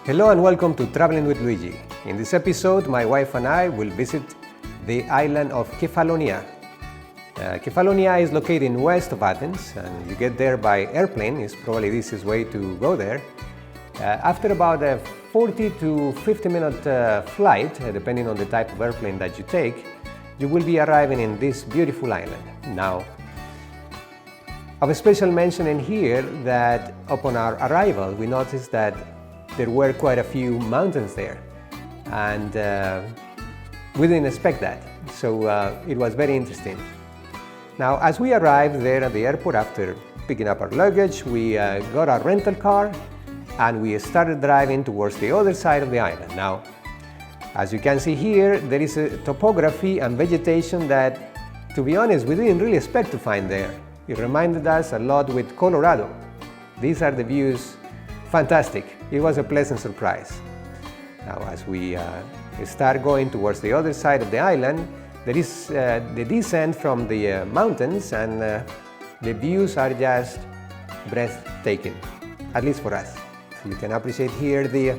Hello and welcome to Traveling with Luigi. In this episode, my wife and I will visit the island of Kefalonia. Kefalonia is located in west of Athens, and you get there by airplane. It's probably the easiest way to go there. After about a 40 to 50 minute flight, depending on the type of airplane that you take, you will be arriving in this beautiful island. Now, of a special mention in here that upon our arrival, we noticed that there were quite a few mountains there, and we didn't expect that, so it was very interesting. Now, as we arrived there at the airport after picking up our luggage, we got our rental car and we started driving towards the other side of the island. Now, as you can see here, there is a topography and vegetation that, to be honest, we didn't really expect to find there. It reminded us a lot with Colorado. These are the views. Fantastic. It was a pleasant surprise. Now, as we start going towards the other side of the island, there is the descent from the mountains, and the views are just breathtaking, at least for us. So you can appreciate here the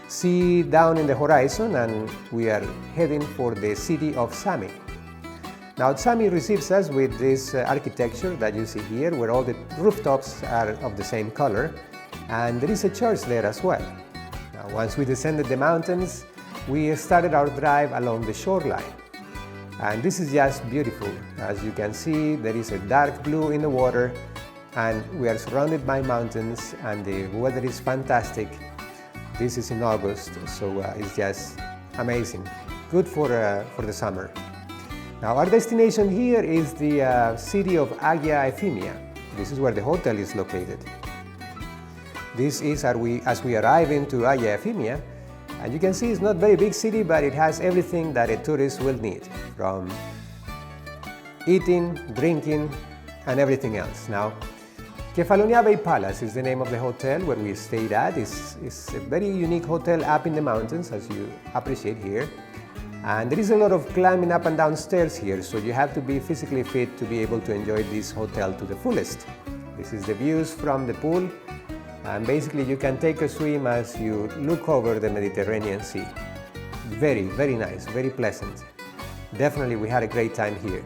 sea down in the horizon, and we are heading for the city of Sami. Now, Sami receives us with this architecture that you see here, where all the rooftops are of the same color. And there is a church there as well. Now, once we descended the mountains, we started our drive along the shoreline. And this is just beautiful. As you can see, there is a dark blue in the water, and we are surrounded by mountains, and the weather is fantastic. This is in August, so it's just amazing. Good for the summer. Now, our destination here is the city of Hagia Ephemia. This is where the hotel is located. This is as we arrive into Hagia Ephemia, and you can see it's not a very big city, but it has everything that a tourist will need, from eating, drinking, and everything else. Now, Kefalonia Bay Palace is the name of the hotel where we stayed at. It's a very unique hotel up in the mountains, as you appreciate here. And there is a lot of climbing up and down stairs here, so you have to be physically fit to be able to enjoy this hotel to the fullest. This is the views from the pool. And basically you can take a swim as you look over the Mediterranean Sea. Very, very nice, very pleasant. Definitely we had a great time here.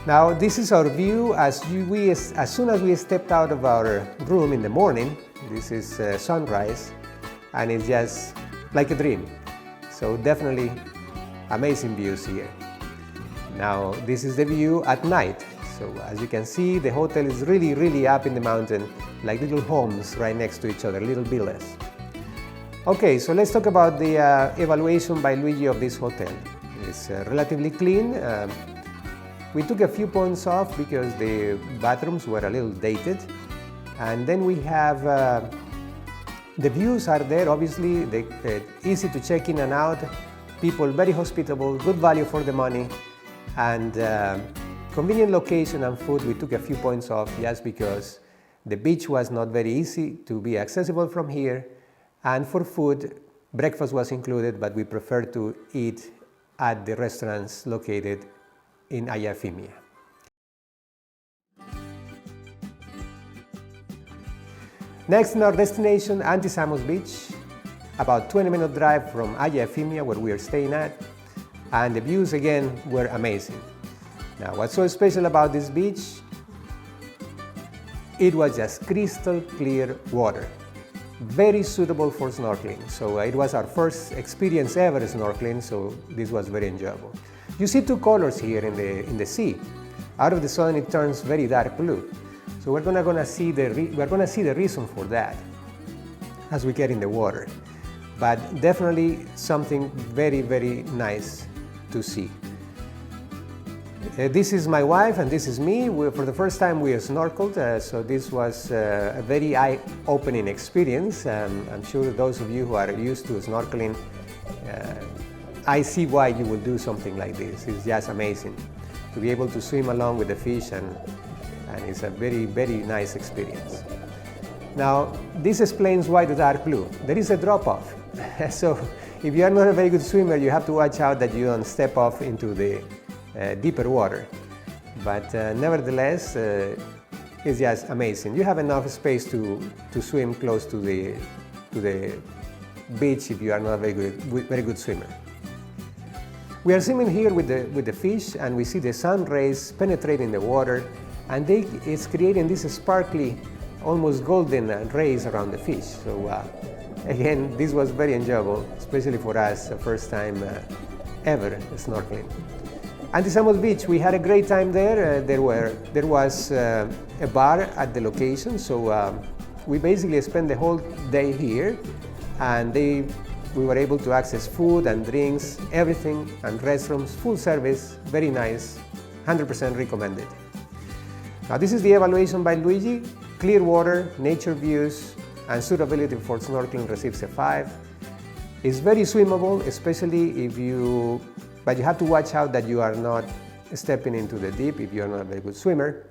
Now, this is our view as soon as we stepped out of our room in the morning. This is sunrise, and it's just like a dream. So definitely amazing views here. Now, this is the view at night. So as you can see, the hotel is really, really up in the mountain, like little homes right next to each other, little villas. Okay, so let's talk about the evaluation by Luigi of this hotel. It's relatively clean. We took a few points off because the bathrooms were a little dated. And then we have the views are there, obviously, they're easy to check in and out. People very hospitable, good value for the money, and convenient location and food. We took a few points off just because the beach was not very easy to be accessible from here, and for food, breakfast was included, but we preferred to eat at the restaurants located in Hagia Ephemia. Next in our destination, Antisamos Beach, about 20-minute drive from Hagia Ephemia where we are staying at, and the views again were amazing. Now, what's so special about this beach? It was just crystal clear water, very suitable for snorkeling. So it was our first experience ever snorkeling, so this was very enjoyable. You see two colors here in the sea. Out of the sun, it turns very dark blue. So we're gonna see the reason for that as we get in the water. But definitely something very, very nice to see. This is my wife and this is me. For the first time we snorkeled, so this was a very eye-opening experience. I'm sure those of you who are used to snorkeling, I see why you would do something like this. It's just amazing to be able to swim along with the fish, and it's a very, very nice experience. Now, this explains why the dark blue. There is a drop-off. So if you are not a very good swimmer, you have to watch out that you don't step off into the deeper water. But nevertheless, it's just amazing. You have enough space to swim close to the beach if you are not a very good swimmer. We are swimming here with the fish, and we see the sun rays penetrating the water, and it's creating this sparkly, almost golden rays around the fish. So again, this was very enjoyable, especially for us, the first time ever snorkeling. Antisamos Beach, we had a great time there. There was a bar at the location, so we basically spent the whole day here, and we were able to access food and drinks, everything, and restrooms, full service, very nice, 100% recommended. Now this is the evaluation by Luigi. Clear water, nature views, and suitability for snorkeling receives a 5. It's very swimmable, especially but you have to watch out that you are not stepping into the deep if you are not a very good swimmer.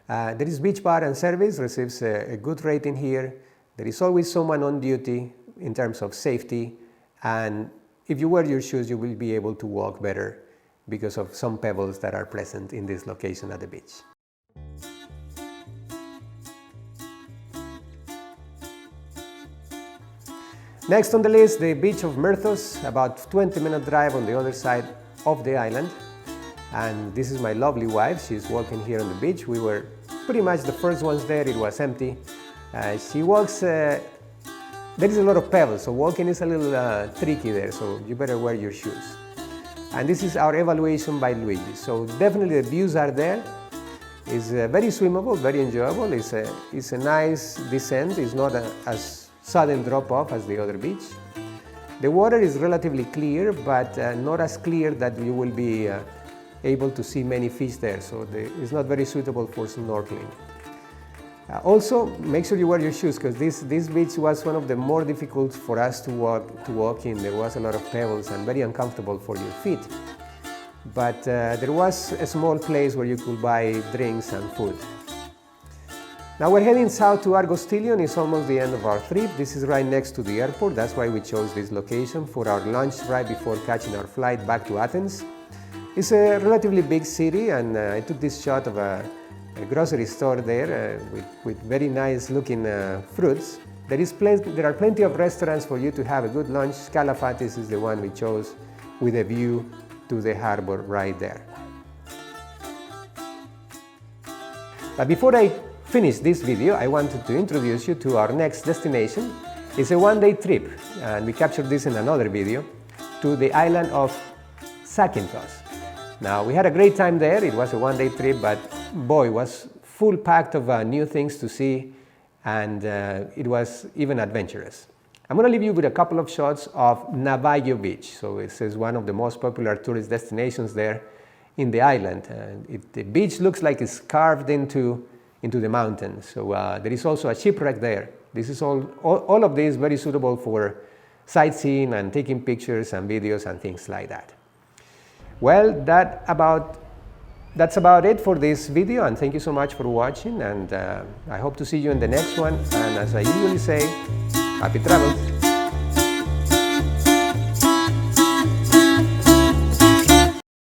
There is beach bar and service, receives a good rating here. There is always someone on duty in terms of safety, and if you wear your shoes, you will be able to walk better because of some pebbles that are present in this location at the beach. Next on the list, the beach of Myrthos, about 20-minute drive on the other side of the island. And this is my lovely wife. She's walking here on the beach. We were pretty much the first ones there. It was empty. She walks, there is a lot of pebbles, so walking is a little tricky there, so you better wear your shoes. And this is our evaluation by Luigi. So definitely the views are there. It's very swimmable, very enjoyable. It's a nice descent. It's not as sudden drop-off as the other beach. The water is relatively clear, but not as clear that you will be able to see many fish there, so it's not very suitable for snorkeling. Also, make sure you wear your shoes, because this beach was one of the more difficult for us to walk in. There was a lot of pebbles and very uncomfortable for your feet. But there was a small place where you could buy drinks and food. Now we're heading south to Argostilion. It's almost the end of our trip. This is right next to the airport. That's why we chose this location for our lunch right before catching our flight back to Athens. It's a relatively big city, and I took this shot of a grocery store there with very nice looking fruits. There are plenty of restaurants for you to have a good lunch. Scalafatis is the one we chose with a view to the harbor right there. But before I finish this video, I wanted to introduce you to our next destination. It's a one-day trip, and we captured this in another video, to the island of Zakynthos. Now, we had a great time there. It was a one-day trip, but boy, it was full packed of new things to see, and it was even adventurous. I'm going to leave you with a couple of shots of Navajo Beach. So this is one of the most popular tourist destinations there in the island. The beach looks like it's carved into the mountains. So there is also a shipwreck there. This is all of this very suitable for sightseeing and taking pictures and videos and things like that. Well, that's about it for this video, and thank you so much for watching, and I hope to see you in the next one. And as I usually say, happy travels!